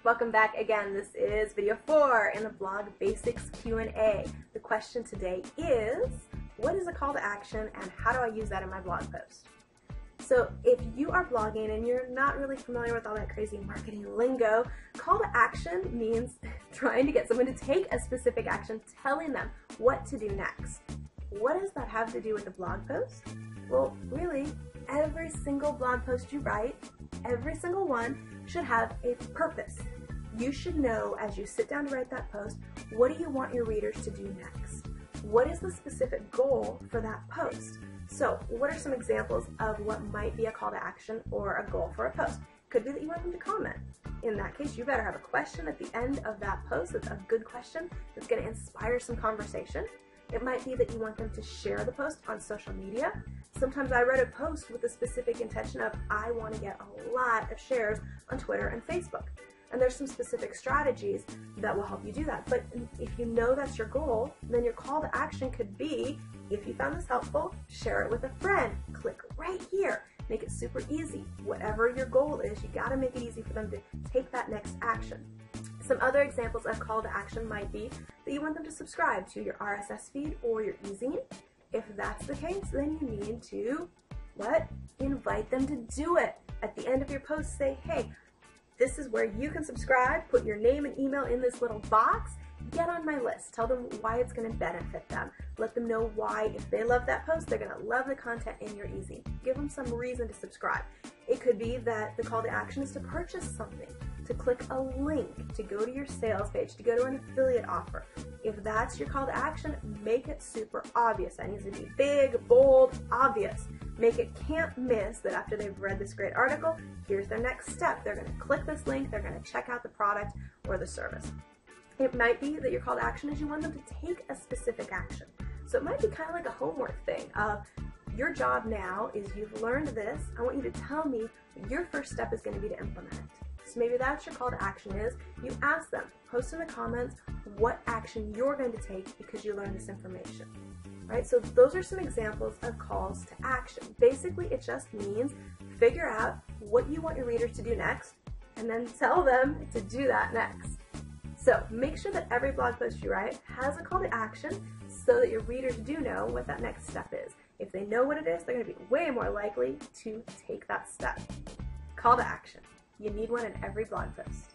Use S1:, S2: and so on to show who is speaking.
S1: Welcome back again. This is video 4 in the Blog Basics Q&A. The question today is, what is a call to action and how do I use that in my blog post? So if you are blogging and you're not really familiar with all that crazy marketing lingo, call to action means trying to get someone to take a specific action, telling them what to do next. What does that have to do with the blog post? Well, really, every single blog post you write, every single one should have a purpose. You should know as you sit down to write that post, what do you want your readers to do next? What is the specific goal for that post? So what are some examples of what might be a call to action or a goal for a post? Could be that you want them to comment. In that case, you better have a question at the end of that post that's a good question that's going to inspire some conversation. It might be that you want them to share the post on social media. Sometimes I write a post with the specific intention of I want to get a lot of shares on Twitter and Facebook. And there's some specific strategies that will help you do that. But if you know that's your goal, then your call to action could be, if you found this helpful, share it with a friend. Click right here. Make it super easy. Whatever your goal is, you got to make it easy for them to take that next action. Some other examples of call to action might be that you want them to subscribe to your RSS feed or your e-zine. If that's the case, then you need to, invite them to do it. At the end of your post, say, hey, this is where you can subscribe, put your name and email in this little box, get on my list, tell them why it's going to benefit them, let them know why if they love that post, they're going to love the content in your e-zine. Give them some reason to subscribe. It could be that the call to action is to purchase something, to click a link, to go to your sales page, to go to an affiliate offer. If that's your call to action, make it super obvious. That needs to be big, bold, obvious. Make it can't miss that after they've read this great article, here's their next step. They're going to click this link, they're going to check out the product or the service. It might be that your call to action is you want them to take a specific action. So it might be kind of like a homework thing of your job now is you've learned this, I want you to tell me your first step is going to be to implement it. So maybe that's your call to action is you ask them, post in the comments what action you're going to take because you learned this information. Right? So those are some examples of calls to action. Basically, it just means figure out what you want your readers to do next and then tell them to do that next. So make sure that every blog post you write has a call to action so that your readers do know what that next step is. If they know what it is, they're going to be way more likely to take that step. Call to action. You need one in every blog post.